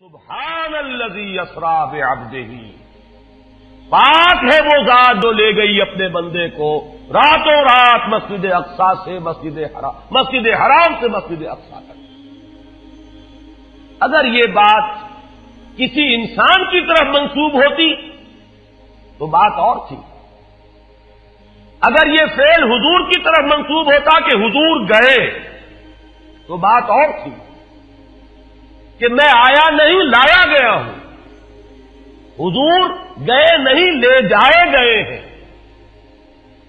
سبحان الذی اسری بعبدہ، پاک ہے وہ ذات جو لے گئی اپنے بندے کو راتوں رات مسجد اقصی سے مسجد حرام سے مسجد اقصی تک۔ اگر یہ بات کسی انسان کی طرف منسوب ہوتی تو بات اور تھی، اگر یہ فعل حضور کی طرف منسوب ہوتا کہ حضور گئے تو بات اور تھی کہ میں آیا نہیں لایا گیا ہوں، حضور گئے نہیں لے جائے گئے ہیں،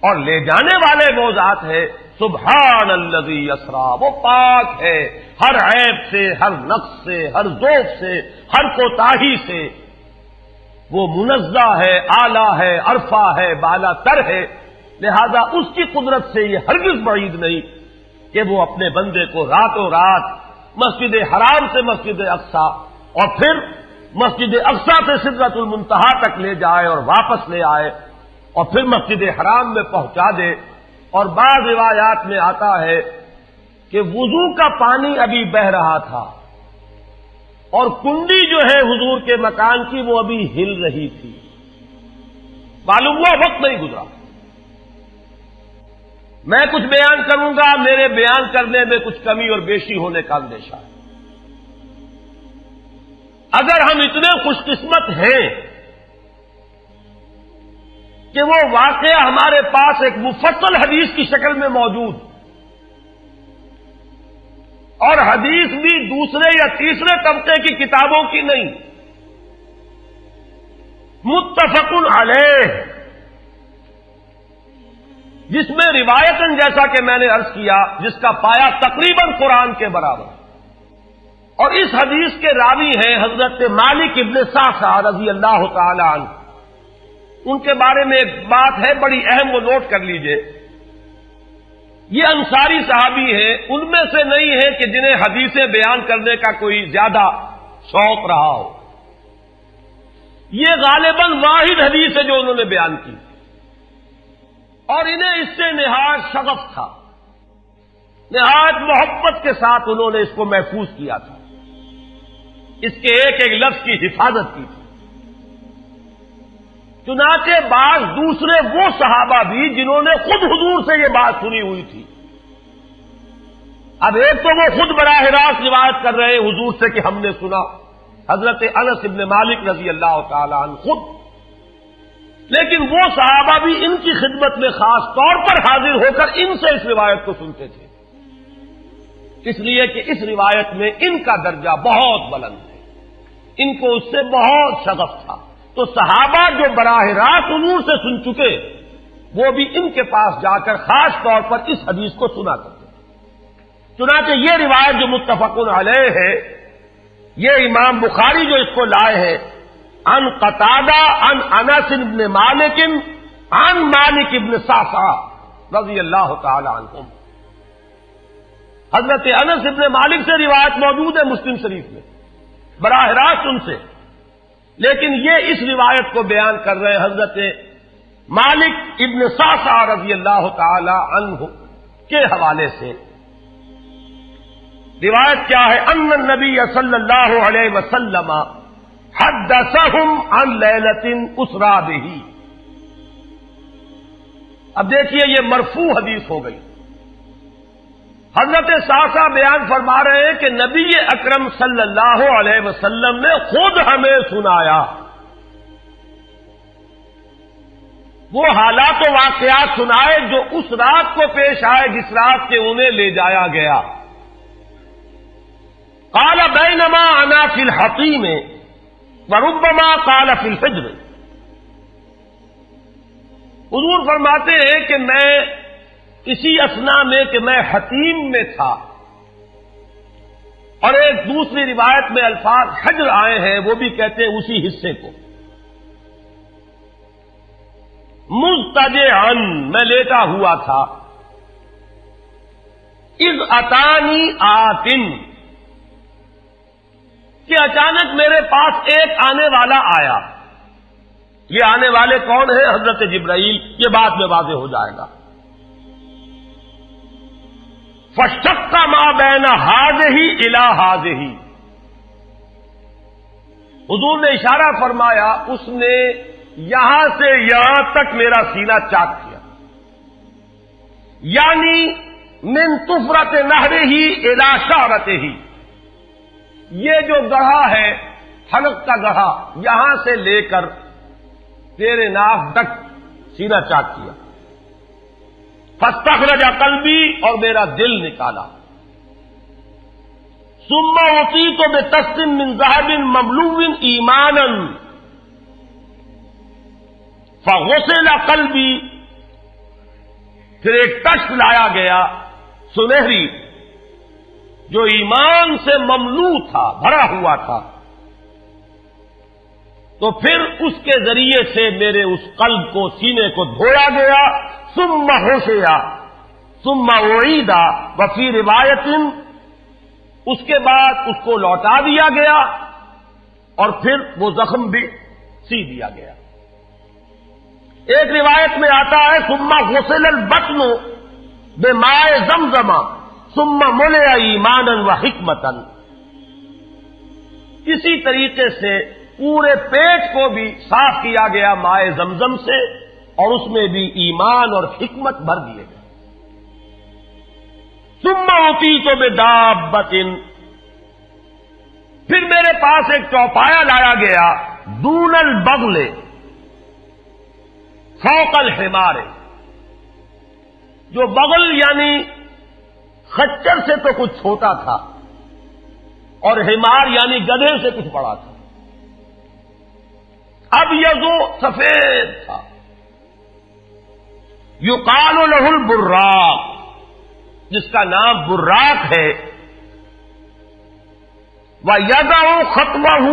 اور لے جانے والے وہ ذات ہے سبحان الذی اسری، وہ پاک ہے ہر عیب سے، ہر نقص سے، ہر ذوق سے، ہر کوتاہی سے، وہ منزہ ہے، اعلیٰ ہے، عرفہ ہے، بالا تر ہے، لہذا اس کی قدرت سے یہ ہرگز بعید نہیں کہ وہ اپنے بندے کو راتوں رات مسجد حرام سے مسجد اقصی اور پھر مسجد اقصی سے سدرۃ المنتہا تک لے جائے اور واپس لے آئے اور پھر مسجد حرام میں پہنچا دے۔ اور بعض روایات میں آتا ہے کہ وضو کا پانی ابھی بہ رہا تھا اور کنڈی جو ہے حضور کے مکان کی وہ ابھی ہل رہی تھی، معلوم ہوا وقت نہیں گزرا۔ میں کچھ بیان کروں گا، میرے بیان کرنے میں کچھ کمی اور بیشی ہونے کا اندیشہ ہے۔ اگر ہم اتنے خوش قسمت ہیں کہ وہ واقعہ ہمارے پاس ایک مفصل حدیث کی شکل میں موجود، اور حدیث بھی دوسرے یا تیسرے طبقے کی کتابوں کی نہیں، متفق علیہ، جس میں روایتاً جیسا کہ میں نے عرض کیا جس کا پایا تقریباً قرآن کے برابر، اور اس حدیث کے راوی ہیں حضرت مالک ابن صعصع رضی اللہ تعالی عنہ۔ ان کے بارے میں ایک بات ہے بڑی اہم، وہ نوٹ کر لیجئے۔ یہ انصاری صحابی ہیں، ان میں سے نہیں ہے کہ جنہیں حدیثیں بیان کرنے کا کوئی زیادہ شوق رہا ہو، یہ غالباً واحد حدیث ہے جو انہوں نے بیان کی، اور انہیں اس سے نہایت شغف تھا، نہایت محبت کے ساتھ انہوں نے اس کو محفوظ کیا تھا، اس کے ایک ایک لفظ کی حفاظت کی تھی۔ چنانچہ بعض دوسرے وہ صحابہ بھی جنہوں نے خود حضور سے یہ بات سنی ہوئی تھی، اب ایک تو وہ خود براہ راست روایت کر رہے حضور سے کہ ہم نے سنا، حضرت انس ابن مالک رضی اللہ تعالی عنہ خود، لیکن وہ صحابہ بھی ان کی خدمت میں خاص طور پر حاضر ہو کر ان سے اس روایت کو سنتے تھے، اس لیے کہ اس روایت میں ان کا درجہ بہت بلند ہے، ان کو اس سے بہت شغف تھا، تو صحابہ جو براہ راست حضور سے سن چکے وہ بھی ان کے پاس جا کر خاص طور پر اس حدیث کو سنا کرتے تھے۔ چنانچہ یہ روایت جو متفق علیہ ہے، یہ امام بخاری جو اس کو لائے ہیں عن قتادہ عن انس بن مالک عن مالک بن صعصع رضی اللہ تعالی عنہم، حضرت انس بن مالک سے روایت موجود ہے مسلم شریف میں براہ راست ان سے، لیکن یہ اس روایت کو بیان کر رہے ہیں حضرت مالک ابن صعصع رضی اللہ تعالی عنہ کے حوالے سے۔ روایت کیا ہے؟ ان النبی صلی اللہ علیہ وسلم حدثهم عن لیلۃ اسری بہ۔ اب دیکھیے یہ مرفوع حدیث ہو گئی، حضرت صعصع بیان فرما رہے ہیں کہ نبی اکرم صلی اللہ علیہ وسلم نے خود ہمیں سنایا، وہ حالات و واقعات سنائے جو اس رات کو پیش آئے جس رات کے انہیں لے جایا گیا۔ قال بینما انا فی الحطیم وربما قال فی الفجر، حضور فرماتے ہیں کہ میں اسی اثنا میں کہ میں حتیم میں تھا، اور ایک دوسری روایت میں الفاظ حجر آئے ہیں، وہ بھی کہتے ہیں اسی حصے کو، مضطجعا میں لیٹا ہوا تھا، اذ اتانی آتن کہ اچانک میرے پاس ایک آنے والا آیا۔ یہ آنے والے کون ہیں؟ حضرت جبرائیل، یہ بعد میں واضح ہو جائے گا۔ فَاشْتَقَّ مَا بَيْنَ هَٰذِهِ إِلَىٰ هَٰذِهِ، حضور نے اشارہ فرمایا، اس نے یہاں سے یہاں تک میرا سینہ چاک کیا، یعنی من طفرت نہر ہی الی شعرت ہی، یہ جو گڑھا ہے حلق کا گڑھا، یہاں سے لے کر تیرے ناک تک سینہ چاک کیا، فاستخرج قلبی، اور میرا دل نکالا، ثم اعطیت بطست من ذهب مملوء ایمانا فغسل قلبی، پھر ایک تشت لایا گیا سنہری جو ایمان سے مملوء تھا، بھرا ہوا تھا، تو پھر اس کے ذریعے سے میرے اس قلب کو، سینے کو دھویا گیا، ثم غسل ثم اعید، وفی روایت اس کے بعد اس کو لوٹا دیا گیا اور پھر وہ زخم بھی سی دیا گیا۔ ایک روایت میں آتا ہے ثم غسل البطن بماء زمزم ثم ملئ ایمانا وحکمتا، اسی طریقے سے پورے پیٹ کو بھی صاف کیا گیا مائع زمزم سے، اور اس میں بھی ایمان اور حکمت بھر دیے گئے۔ ثم اعطیت بدابۃ، پھر میرے پاس ایک چوپایا لایا گیا، دون البغل فوق الحمار، جو بغل یعنی خچر سے تو کچھ چھوٹا تھا، اور حمار یعنی گدھے سے کچھ بڑا تھا، اب یہ جو سفید تھا، یقال له البراق، جس کا نام براق ہے، وَيَدَعُ خَطْوَهُ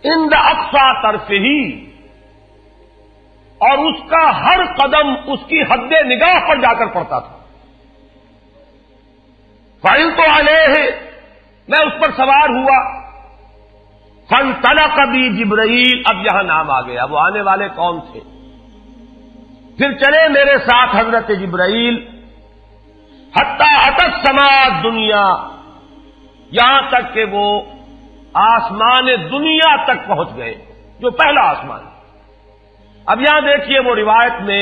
عِنْدَ أَقْصَى طَرْفِهِ، اور اس کا ہر قدم اس کی حد نگاہ پر جا کر پڑتا تھا۔ فَعِلْتُ عَلَيْهِ، میں اس پر سوار ہوا، فَانْطَلَقَ بِي جبرائیل، اب یہاں نام آ گیا، وہ آنے والے کون تھے؟ پھر چلے میرے ساتھ حضرت جبرائیل، حتی اتت السماء الدنیا، یہاں تک کہ وہ آسمان دنیا تک پہنچ گئے، جو پہلا آسمان۔ اب یہاں دیکھیے وہ روایت میں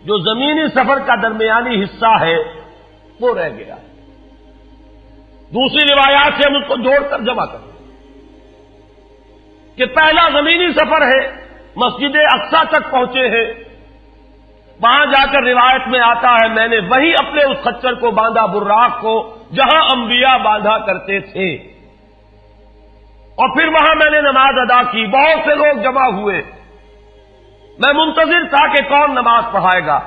جو زمینی سفر کا درمیانی حصہ ہے وہ رہ گیا، دوسری روایات سے ہم اس کو جوڑ کر جمع کریں کہ پہلا زمینی سفر ہے، مسجد اقصیٰ تک پہنچے ہیں، وہاں جا کر روایت میں آتا ہے میں نے وہی اپنے اس خچر کو باندھا، براق کو، جہاں انبیاء باندھا کرتے تھے، اور پھر وہاں میں نے نماز ادا کی، بہت سے لوگ جمع ہوئے، میں منتظر تھا کہ کون نماز پڑھائے گا،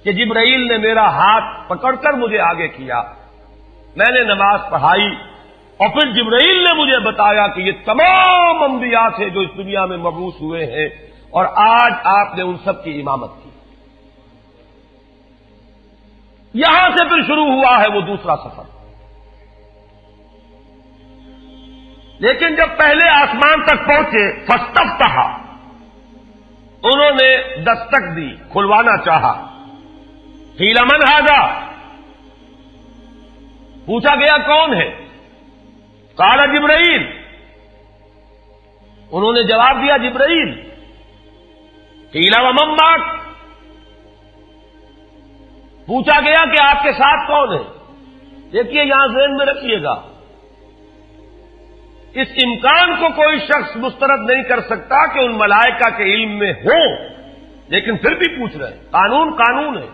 کہ جبرائیل نے میرا ہاتھ پکڑ کر مجھے آگے کیا، میں نے نماز پڑھائی، اور پھر جبرائیل نے مجھے بتایا کہ یہ تمام انبیاء تھے جو اس دنیا میں مبعوث ہوئے ہیں، اور آج آپ نے ان سب کی امامت کی۔ یہاں سے پھر شروع ہوا ہے وہ دوسرا سفر، لیکن جب پہلے آسمان تک پہنچے، فاستفتح، انہوں نے دستک دی، کھلوانا چاہا، قیل من ھذا، پوچھا گیا کون ہے؟ قال جبرائیل، انہوں نے جواب دیا جبرائیل۔ قیل ومن معک، پوچھا گیا کہ آپ کے ساتھ کون ہے؟ دیکھیے یہاں ذہن میں رکھیے گا، اس امکان کو کوئی شخص مسترد نہیں کر سکتا کہ ان ملائکہ کے علم میں ہو، لیکن پھر بھی پوچھ رہے ہیں، قانون قانون ہے،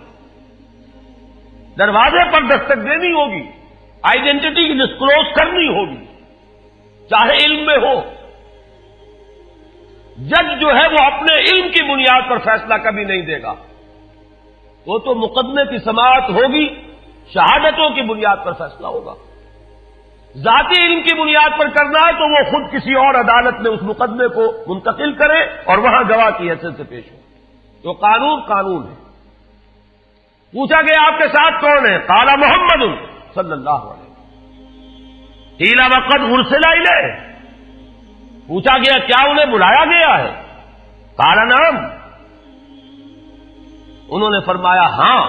دروازے پر دستک دینی ہوگی، آئیڈینٹی ڈسکلوز کرنی ہوگی، چاہے علم میں ہو۔ جج جو ہے وہ اپنے علم کی بنیاد پر فیصلہ کبھی نہیں دے گا، وہ تو مقدمے کی سماعت ہوگی، شہادتوں کی بنیاد پر فیصلہ ہوگا۔ ذاتی علم کی بنیاد پر کرنا ہے تو وہ خود کسی اور عدالت میں اس مقدمے کو منتقل کرے اور وہاں گواہ کی حیثیت سے پیش ہو، تو قانون قانون ہے۔ پوچھا گیا آپ کے ساتھ کون ہے؟ قال محمد صلی اللہ علیہ وسلم۔ قیل وقد ارسل الیہ، پوچھا گیا کیا انہیں بلایا گیا ہے؟ قال نعم، انہوں نے فرمایا ہاں۔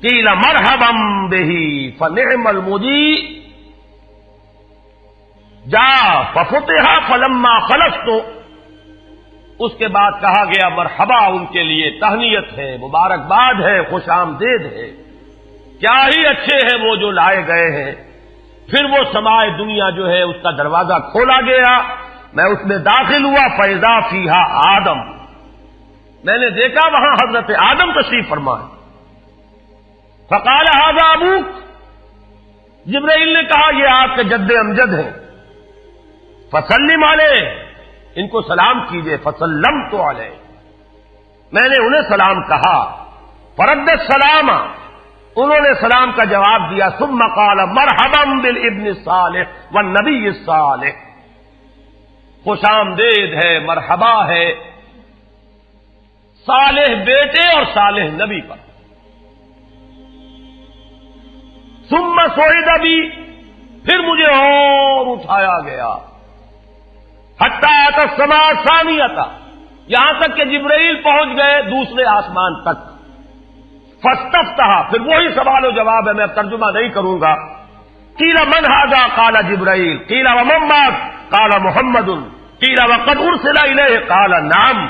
قیل مرحبا بہ فنعم المجیء، جا ففتح فلما خلصت، اس کے بعد کہا گیا مرحبا ان کے لیے، تہنیت ہے، مبارکباد ہے، خوش آمدید ہے، کیا ہی اچھے ہیں وہ جو لائے گئے ہیں۔ پھر وہ سمائے دنیا جو ہے اس کا دروازہ کھولا گیا، میں اس میں داخل ہوا، فیضا فیہا آدم، میں نے دیکھا وہاں حضرت آدم تشریف فرما ہے۔ فقال ھذا ابوک، جبرائیل نے کہا یہ آپ کے جد امجد ہیں، فسلم علیہ، ان کو سلام کیجئے، فسلمت علیہ، میں نے انہیں سلام کہا، فرد السلام، انہوں نے سلام کا جواب دیا، ثم قال مرحبا بالابن الصالح والنبی الصالح، خوش آمدید ہے، مرحبا ہے صالح بیٹے اور صالح نبی پر۔ ثم صعد بی، پھر مجھے اور اٹھایا گیا، حتی اتی السماء الثانیہ، یہاں تک کہ جبرائیل پہنچ گئے دوسرے آسمان تک۔ فاستفتح، پھر وہی سوال و جواب ہے، میں اب ترجمہ نہیں کروں گا۔ قیل من ھذا قال جبرائیل، قیل ومن معک قال محمد، قیل وقد ارسل الیہ قال نعم،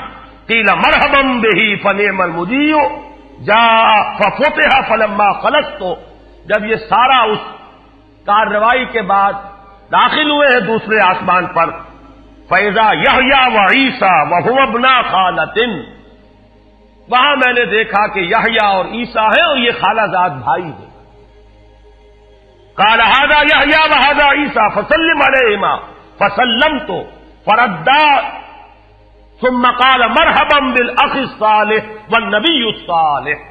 قیل مرحبا بہ فنعم المجیء جاء ففتح فلما خلصت۔ جب یہ سارا اس کارروائی کے بعد داخل ہوئے ہیں دوسرے آسمان پر، فیضا یحییٰ و عیسیٰ وہو ابنا خالۃ، وہاں میں نے دیکھا کہ یحییٰ اور عیسیٰ ہیں اور یہ خالہ زاد بھائی ہیں۔ قال ھذا یحییٰ و ھذا عیسیٰ فسلم علیہما، فسلمت فردا، ثم قال مرحبا بالاخ الصالح والنبی الصالح،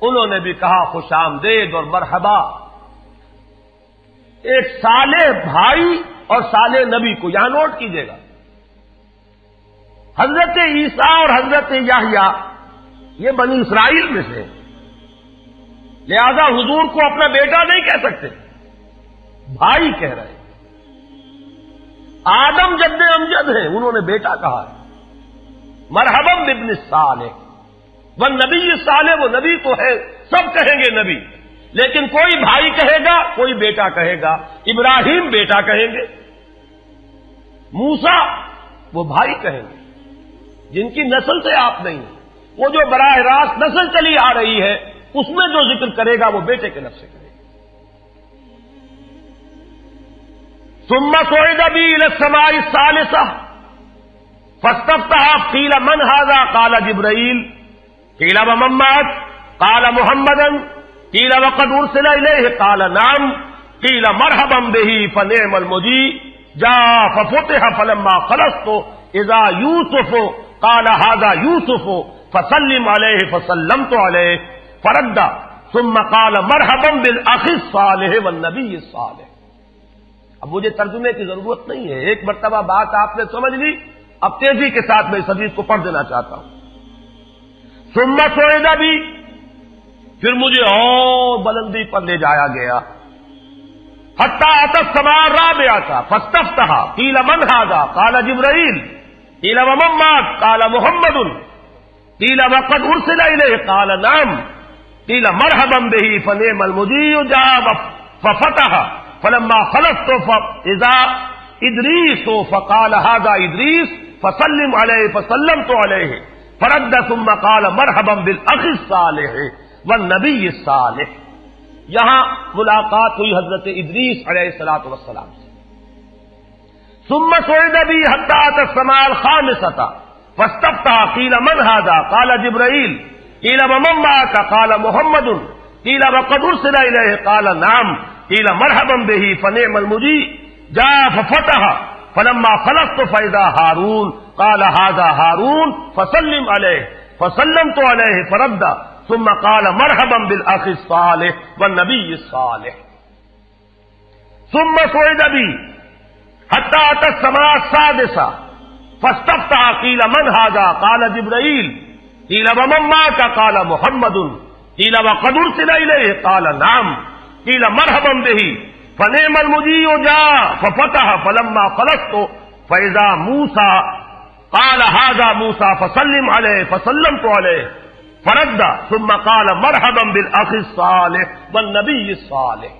انہوں نے بھی کہا خوش آمدید اور مرحبا ایک صالح بھائی اور صالح نبی کو، یہاں نوٹ کیجئے گا، حضرت عیسیٰ اور حضرت یحییٰ یہ بنی اسرائیل میں سے، لہذا حضور کو اپنا بیٹا نہیں کہہ سکتے، بھائی کہہ رہے ہیں۔ آدم جد امجد ہیں، انہوں نے بیٹا کہا ہے، مرحبا بابن الصالح والنبی الصالح، وہ نبی تو ہے، سب کہیں گے نبی، لیکن کوئی بھائی کہے گا، کوئی بیٹا کہے گا، ابراہیم بیٹا کہیں گے، موسیٰ وہ بھائی کہیں گے، جن کی نسل سے آپ نہیں ہیں، وہ جو براہ راست نسل چلی آ رہی ہے اس میں جو ذکر کرے گا وہ بیٹے کے لفظ سے کرے گا۔ ثم صعد بی الی السماء الثالثہ فاستفتح، قیل من ھذا قال جبرائیل، قیل ومن معک قال محمدا، قیل وقد ارسل الیہ قال نعم، قیل مرحبا بہ فنعم المجیء جاء ففتح فلما خلصت اذا یوسف قال ھذا یوسف فسلم علیہ، فسلمت علیہ فرد، ثم قال مرحبا بالاخ الصالح والنبی الصالح۔ اب مجھے ترجمے کی ضرورت نہیں ہے، ایک مرتبہ بات آپ نے سمجھ لی، اب تیزی کے ساتھ میں اس حدیث کو پڑھ دینا چاہتا ہوں۔ ثم صعد بی، پھر مجھے اور بلندی پر لے جایا گیا، حتی اتی السماء الرابعہ فاستفتح، قیل من ھذا قال جبرائیل، قیل ومن معک قال محمد، قیل وقد ارسل الیہ قال نعم، قیل مرحبا بہ فنعم المجیء جاء ففتح فلما خلصت فاذا ادریس فقال ھذا ادریس فسلم علیہ، فسلمت علیہ فرد، ثم قال مرحبا بالاخ الصالح والنبی الصالح۔ یہاں ملاقات ہوئی حضرت ادریس علیہ الصلوۃ والسلام سے۔ ثم صعد بی حتی اتی السماء الخامسۃ فاستفتح، قیل من ھذا قال جبرائیل، قیل ومن معک قال محمد، قیل وقد ارسل الیہ قال نعم، قیل مرحبا بہ فنعم المجیء جاء ففتح فلما خلصت فاذا ہارون قال ھذا ہارون فسلم علیہ، فسلمت علیہ فرد، ثم قال مرحبا بالاخ الصالح والنبی الصالح۔ ثم صعد بی حتی اتی السماء السادسہ فاستفتح، قیل من ھذا قال جبرائیل، قیل ومن معک قال محمد، قیل وقد ارسل الیہ قال نعم، قیل مرحبا بہ فنعم المجیء جاء ففتح فلما خلصت فاذا موسیٰ قال ھذا موسیٰ فسلم علیہ، فسلمت علیہ فرد، ثم قال مرحبا بالاخ الصالح والنبی الصالح۔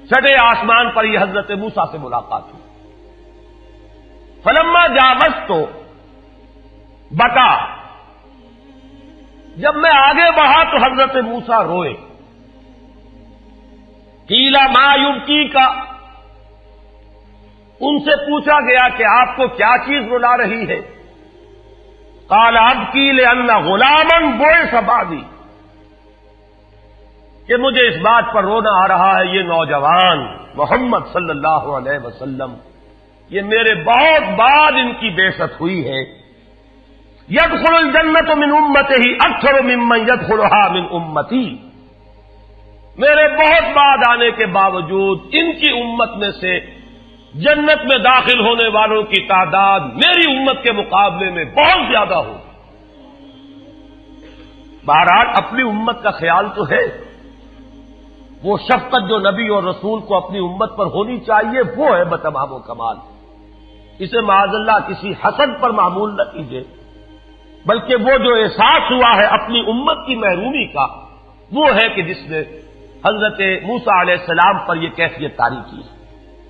چھٹے آسمان پر یہ حضرت موسیٰ سے ملاقات ہوئی. فلما جاوزت تو بتا، جب میں آگے بڑھا تو حضرت موسیٰ روئے. قیل ما یبکی کا، ان سے پوچھا گیا کہ آپ کو کیا چیز رلا رہی ہے؟ قال ابکی لأن غلاما بعث بعدی، کہ مجھے اس بات پر رونا آ رہا ہے یہ نوجوان محمد صلی اللہ علیہ وسلم، یہ میرے بہت بعد ان کی بعثت ہوئی ہے. يدخل الجنت من امته اکثر ممن يدخلها من امتی، میرے بہت بعد آنے کے باوجود ان کی امت میں سے جنت میں داخل ہونے والوں کی تعداد میری امت کے مقابلے میں بہت زیادہ ہوگی. بہرحال اپنی امت کا خیال تو ہے، وہ شفقت جو نبی اور رسول کو اپنی امت پر ہونی چاہیے وہ ہے بتمام و کمال. اسے معاذ اللہ کسی حسد پر معمول نہ کیجیے، بلکہ وہ جو احساس ہوا ہے اپنی امت کی محرومی کا، وہ ہے کہ جس نے حضرت موسیٰ علیہ السلام پر یہ کیفیت طاری کی.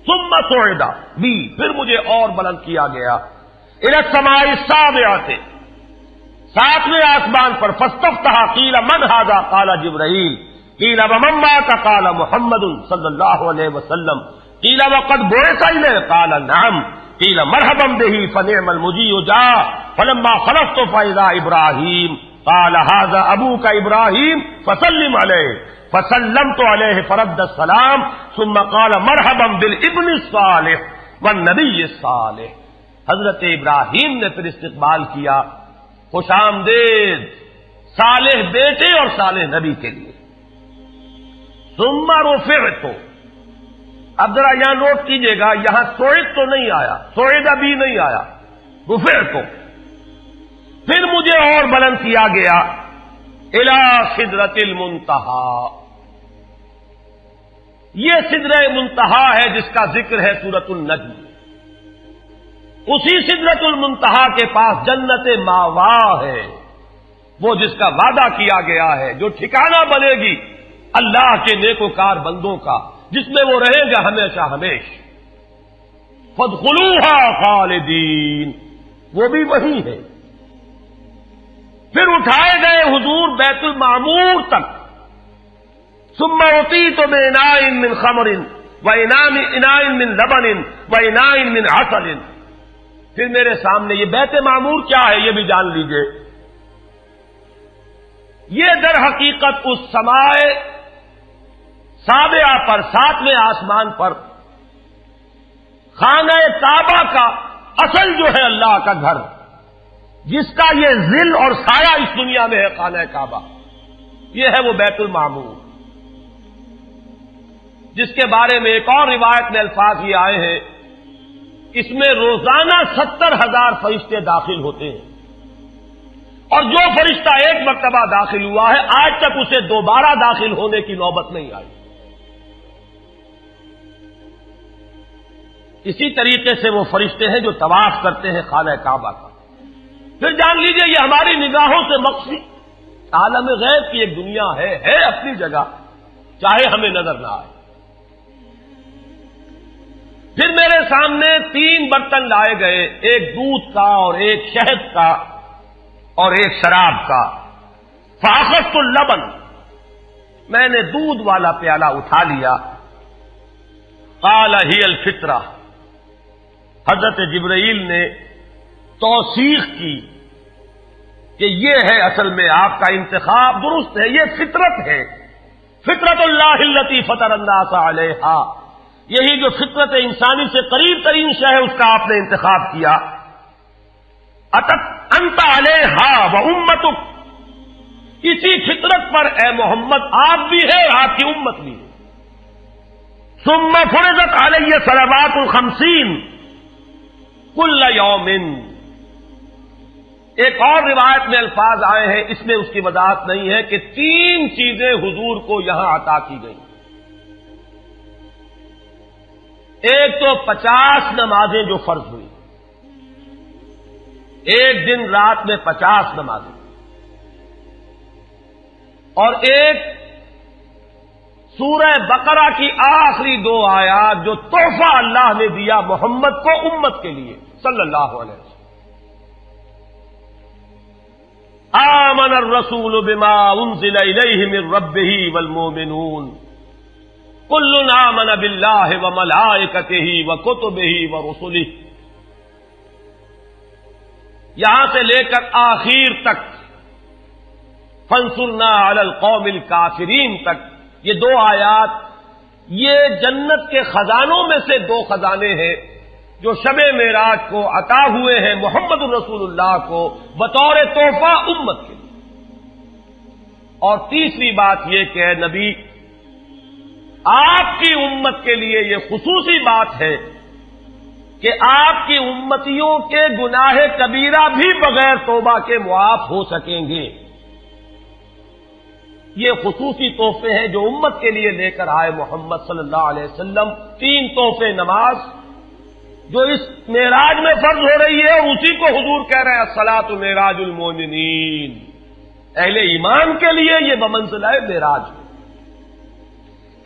ثم صعد بی، پھر مجھے اور بلند کیا گیا، الی السماء السابعۃ، ساتویں آسمان پر. فاستفتح قیل من ھذا قال جبرائیل، قیل ومن معک قال محمد صلی اللہ علیہ وسلم، قیل وقد بعث الیہ قال نعم، قیل مرحبا بہ فنعم المجیء جاء. فلما خلفت فاذا ابراہیم قال ھذا ابوک ابراہیم فسلم علیہ، فسلمت علیہ فرد السلام ثم قال مرحبا بالابن الصالح والنبی الصالح. حضرت ابراہیم نے پھر استقبال کیا، خوش آمدید صالح بیٹے اور صالح نبی کے لیے. ثم رفعت، اب ذرا یہاں نوٹ کیجئے گا، یہاں صعد تو نہیں آیا، صعد بھی نہیں آیا، رفعت. پھر مجھے اور بلند کیا گیا الی سدرۃ المنتہی. یہ سدرہ منتہا ہے جس کا ذکر ہے سورۃ النجم. اسی سدرۃ المنتہا کے پاس جنت ماوا ہے، وہ جس کا وعدہ کیا گیا ہے، جو ٹھکانہ بنے گی اللہ کے نیکوکار بندوں کا، جس میں وہ رہیں گے ہمیشہ ہمیش. فادخلوها خالدین، وہ بھی وہی ہے. پھر اٹھائے گئے حضور بیت المعمور تک. ثم اعطیت باناء من خمر واناء من لبن واناء من عسل. پھر میرے سامنے یہ بیت معمور کیا ہے یہ بھی جان لیجئے. یہ در حقیقت اس سمائے سابعہ پر، ساتویں آسمان پر خانہ کعبہ کا اصل جو ہے اللہ کا گھر، جس کا یہ ظل اور سایہ اس دنیا میں ہے، خانہ کعبہ، یہ ہے وہ بیت المعمور، جس کے بارے میں ایک اور روایت میں الفاظ یہ آئے ہیں، اس میں روزانہ 70,000 فرشتے داخل ہوتے ہیں، اور جو فرشتہ ایک مرتبہ داخل ہوا ہے آج تک اسے دوبارہ داخل ہونے کی نوبت نہیں آئی. اسی طریقے سے وہ فرشتے ہیں جو طواف کرتے ہیں خانہ کعبہ کا. پھر جان لیجئے یہ ہماری نگاہوں سے مخفی عالم غیب کی ایک دنیا ہے اپنی جگہ، چاہے ہمیں نظر نہ آئے. پھر میرے سامنے 3 برتن لائے گئے، ایک دودھ کا اور ایک شہد کا اور ایک شراب کا. فاخذت اللبن، میں نے دودھ والا پیالہ اٹھا لیا. قال ہی الفطرہ، حضرت جبرائیل نے توثیق کی کہ یہ ہے اصل میں آپ کا انتخاب درست ہے، یہ فطرت ہے. فطرت اللہ التی فطر الناس علیہا، یہی جو فطرت انسانی سے قریب ترین شے ہے اس کا آپ نے انتخاب کیا. اتت انت علیہا و امتک، اسی فطرت پر اے محمد آپ بھی ہے آپ کی امت بھی ہے. ثم فرضت علیہ صلوات ال50 کل یوم. ایک اور روایت میں الفاظ آئے ہیں، اس میں اس کی وضاحت نہیں ہے کہ 3 چیزیں حضور کو یہاں عطا کی گئی. ایک تو 50 نمازیں جو فرض ہوئی، ایک دن رات میں 50 نمازیں، اور ایک سورہ بقرہ کی آخری 2 آیات جو تحفہ اللہ نے دیا محمد کو امت کے لیے صلی اللہ علیہ وسلم. آمن الرسول بما انزل الیہ من ربہ والمؤمنون کل آمن باللہ وملائکتہ وکتبہ ورسلہ. یہاں سے لے کر آخر تک فانصرنا علی القوم الکافرین تک یہ 2 آیات یہ جنت کے خزانوں میں سے 2 خزانے ہیں جو شب معراج کو عطا ہوئے ہیں محمد الرسول اللہ کو بطور تحفہ امت کے لیے. اور تیسری بات یہ کہ اے نبی آپ کی امت کے لیے یہ خصوصی بات ہے کہ آپ کی امتیوں کے گناہ کبیرہ بھی بغیر توبہ کے معاف ہو سکیں گے. یہ خصوصی تحفے ہیں جو امت کے لیے لے کر آئے محمد صلی اللہ علیہ وسلم. 3 تحفے نماز جو اس معراج میں فرض ہو رہی ہے اور اسی کو حضور کہہ رہے ہیں الصلاۃ معراج المومنین. اہل ایمان کے لیے یہ بمنزلہ معراج ہے.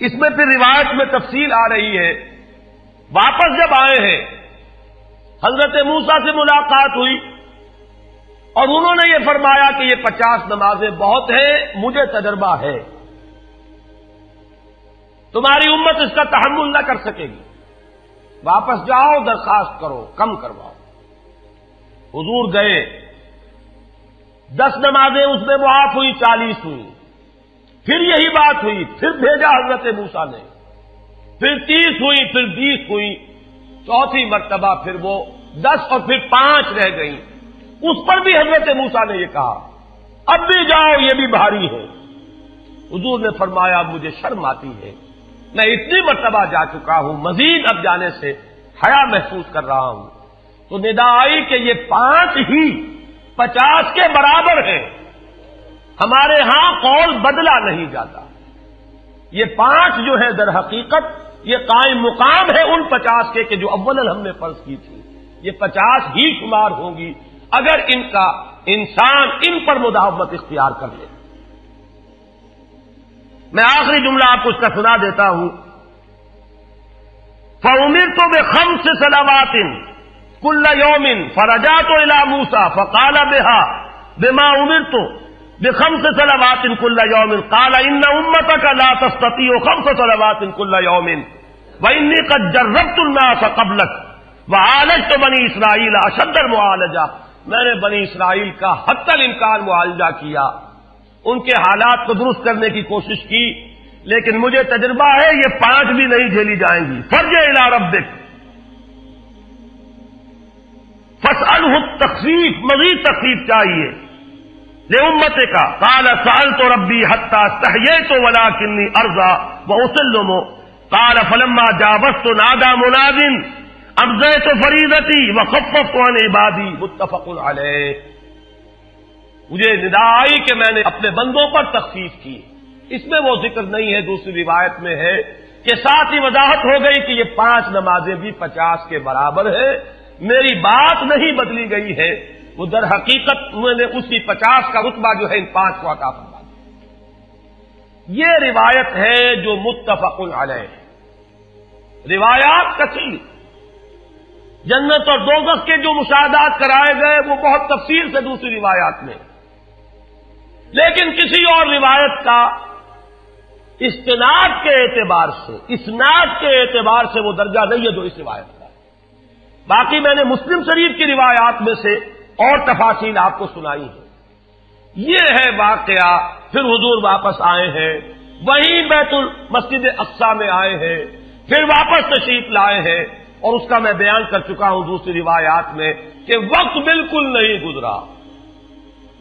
اس میں پھر روایت میں تفصیل آ رہی ہے. واپس جب آئے ہیں حضرت موسیٰ سے ملاقات ہوئی اور انہوں نے یہ فرمایا کہ یہ 50 نمازیں بہت ہیں, مجھے تجربہ ہے, تمہاری امت اس کا تحمل نہ کر سکے گی, واپس جاؤ درخواست کرو کم کرواؤ. حضور گئے, 10 نمازیں اس میں معاف ہوئی, 40 ہوئی. پھر یہی بات ہوئی, پھر بھیجا حضرت موسیٰ نے, پھر 30 ہوئی, پھر 20 ہوئی, چوتھی مرتبہ پھر وہ 10 اور پھر 5 رہ گئیں. اس پر بھی حضرت موسیٰ نے یہ کہا اب بھی جاؤ یہ بھی بھاری ہے. حضور نے فرمایا مجھے شرم آتی ہے, میں اتنی مرتبہ جا چکا ہوں, مزید اب جانے سے حیا محسوس کر رہا ہوں. تو ندا آئی کہ یہ 5 ہی 50 کے برابر ہیں. ہمارے ہاں قول بدلا نہیں جاتا. یہ 5 جو ہے در حقیقت یہ قائم مقام ہے ان 50 کے کہ جو اول ہم نے فرض کی تھی. یہ 50 ہی شمار ہوں گی اگر ان کا انسان ان پر مداومت اختیار کر لے. میں آخری جملہ آپ کو اس کا سنا دیتا ہوں. فَأُمِرْتُ بِخَمْسِ صَلَوَاتٍ كُلَّ يَوْمٍ فَرَجَعْتُ إِلَىٰ مُوسَىٰ فَقَالَ بِمَا أُمِرْتُ بِخَمْسِ صَلَوَاتٍ كُلَّ يَوْمٍ قَالَ إِنَّ أُمَّتَكَ لَا تَسْتَطِيعُ 5 صَلَوَاتٍ كُلَّ يَوْمٍ وَإِنِّي قَدْ جَرَّبْتُ النَّاسَ قَبْلَكَ وَعَالَجْتُ بَنِي إِسْرَائِيلَ أَشَدَّ الْمُعَالَجَةِ. میں نے بنی اسرائیل کا حتی الامکان معالجہ کیا, ان کے حالات کو درست کرنے کی کوشش کی, لیکن مجھے تجربہ ہے یہ 5 بھی نہیں جھیلی جائیں گی. فارجع الی ربک فاسألہ التخفیف, مزید تخفیف چاہیے لامتک. قال سألت ربی حتی استحییت ولکنی ارضی واسلم. قال فلما جاوزت نادى مناد ابزیت فریضتی وخففت عن عبادی. متفق علیہ. مجھے ندا آئی کہ میں نے اپنے بندوں پر تخفیف کی. اس میں وہ ذکر نہیں ہے, دوسری روایت میں ہے کہ ساتھ ہی وضاحت ہو گئی کہ یہ 5 نمازیں بھی 50 کے برابر ہے. میری بات نہیں بدلی گئی ہے, وہ در حقیقت میں نے اسی 50 کا رتبہ جو ہے ان 5 کو عطا فرما دیا. یہ روایت ہے جو متفق علیہ ہے. روایات کثیر, جنت اور دوزخ کے جو مشاہدات کرائے گئے وہ بہت تفصیل سے دوسری روایات میں, لیکن کسی اور روایت کا استناد کے اعتبار سے, اسناد کے اعتبار سے وہ درجہ نہیں ہے جو اس روایت کا ہے. باقی میں نے مسلم شریف کی روایات میں سے اور تفاصیل آپ کو سنائی ہے. یہ ہے واقعہ. پھر حضور واپس آئے ہیں, وہیں بیت المسجد اقصی میں آئے ہیں, پھر واپس تشریف لائے ہیں, اور اس کا میں بیان کر چکا ہوں دوسری روایات میں کہ وقت بالکل نہیں گزرا,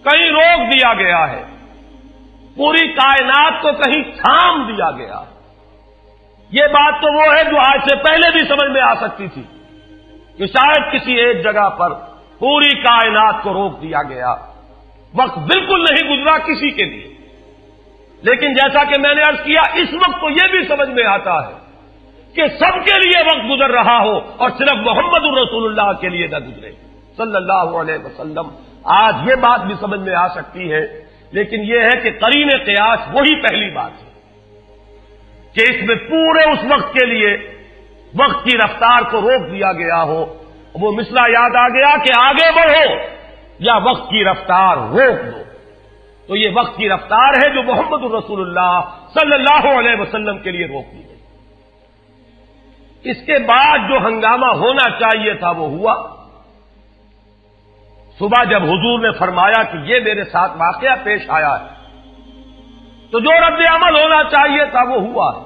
کہیں روک دیا گیا ہے, پوری کائنات کو کہیں تھام دیا گیا. یہ بات تو وہ ہے جو آج سے پہلے بھی سمجھ میں آ سکتی تھی کہ شاید کسی ایک جگہ پر پوری کائنات کو روک دیا گیا. وقت بالکل نہیں گزرا کسی کے لیے. لیکن جیسا کہ میں نے عرض کیا, اس وقت تو یہ بھی سمجھ میں آتا ہے کہ سب کے لیے وقت گزر رہا ہو اور صرف محمد الرسول اللہ کے لیے نہ گزرے صلی اللہ علیہ وسلم. آج یہ بات بھی سمجھ میں آ سکتی ہے, لیکن یہ ہے کہ قرین قیاس وہی پہلی بات ہے. کہ اس میں پورے اس وقت کے لیے وقت کی رفتار کو روک دیا گیا ہو. وہ مسئلہ یاد آ گیا کہ آگے بڑھو یا وقت کی رفتار روک دو. تو یہ وقت کی رفتار ہے جو محمد الرسول اللہ صلی اللہ علیہ وسلم کے لیے روک دی گئی. اس کے بعد جو ہنگامہ ہونا چاہیے تھا وہ ہوا. صبح جب حضور نے فرمایا کہ یہ میرے ساتھ واقعہ پیش آیا ہے تو جو رد عمل ہونا چاہیے تھا وہ ہوا ہے.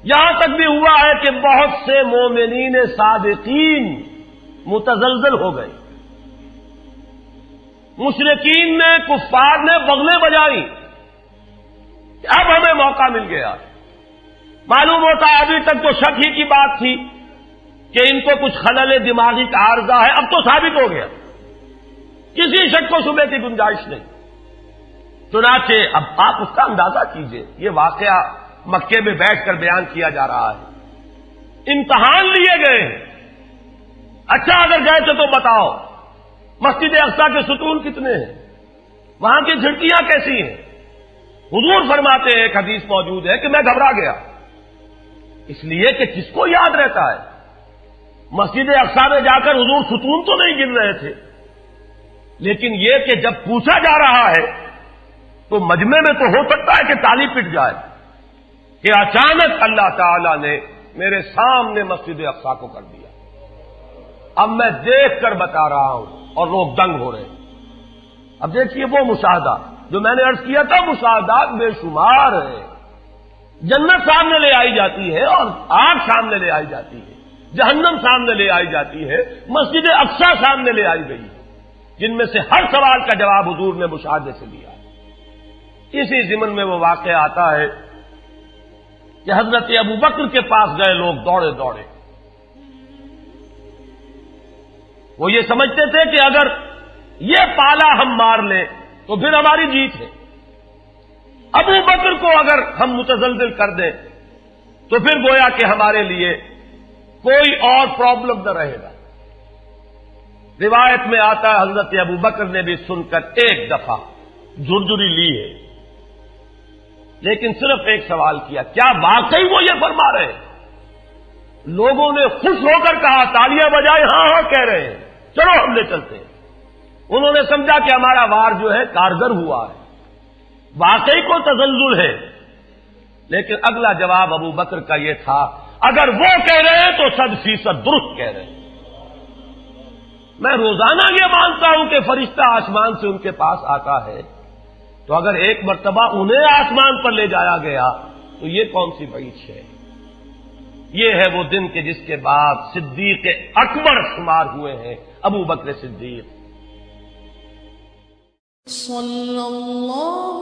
یہاں تک بھی ہوا ہے کہ بہت سے مومنین صادقین متزلزل ہو گئے. مشرکین نے کفار نے بغلیں بجائی کہ اب ہمیں موقع مل گیا. معلوم ہوتا ہے ابھی تک تو شک ہی کی بات تھی کہ ان کو کچھ خلل دماغی کا عارضہ ہے. اب تو ثابت ہو گیا, کسی شک کو شبے کی گنجائش نہیں. چنانچہ اب آپ اس کا اندازہ کیجئے, یہ واقعہ مکے میں بیٹھ کر بیان کیا جا رہا ہے. امتحان لیے گئے ہیں. اچھا اگر گئے تھے تو بتاؤ مسجد اقصی کے ستون کتنے ہیں, وہاں کی کھڑکیاں کیسی ہیں. حضور فرماتے ہیں, ایک حدیث موجود ہے کہ میں گھبرا گیا, اس لیے کہ کس کو یاد رہتا ہے. مسجد اقصی میں جا کر حضور ستون تو نہیں گن رہے تھے, لیکن یہ کہ جب پوچھا جا رہا ہے تو مجمع میں تو ہو سکتا ہے کہ تالی پٹ جائے کہ اچانک اللہ تعالی نے میرے سامنے مسجد اقصی کو کر دیا. اب میں دیکھ کر بتا رہا ہوں اور لوگ دنگ ہو رہے ہیں. اب دیکھیے وہ مشاہدہ جو میں نے عرض کیا تھا, مشاہدات بے شمار ہیں. جنت سامنے لے آئی جاتی ہے اور آگ سامنے لے آئی جاتی ہے, جہنم سامنے لے آئی جاتی ہے, مسجد اقصی سامنے لے آئی گئی ہے, جن میں سے ہر سوال کا جواب حضور نے مشاہدے سے دیا. اسی ضمن میں وہ واقعہ آتا ہے کہ حضرت ابو بکر کے پاس گئے لوگ دوڑے دوڑے. وہ یہ سمجھتے تھے کہ اگر یہ پالا ہم مار لیں تو پھر ہماری جیت ہے. ابو بکر کو اگر ہم متزلزل کر دیں تو پھر گویا کہ ہمارے لیے کوئی اور پرابلم نہ رہے گا. روایت میں آتا ہے حضرت ابو بکر نے بھی سن کر ایک دفعہ جھرجھری لی ہے, لیکن صرف ایک سوال کیا, کیا واقعی وہ یہ فرما رہے ہیں؟ لوگوں نے خوش ہو کر کہا, تالیاں بجائے, ہاں ہاں کہہ رہے ہیں, چلو ہم لے چلتے ہیں. انہوں نے سمجھا کہ ہمارا وار جو ہے کارگر ہوا ہے, واقعی کو تزلزل ہے. لیکن اگلا جواب ابو بکر کا یہ تھا, اگر وہ کہہ رہے ہیں تو 100% درست کہہ رہے ہیں. میں روزانہ یہ مانتا ہوں کہ فرشتہ آسمان سے ان کے پاس آتا ہے, تو اگر ایک مرتبہ انہیں آسمان پر لے جایا گیا تو یہ کون سی بڑی ہے. یہ ہے وہ دن کہ جس کے بعد صدیق اکبر شمار ہوئے ہیں ابو بکر صدیق. صلی اللہ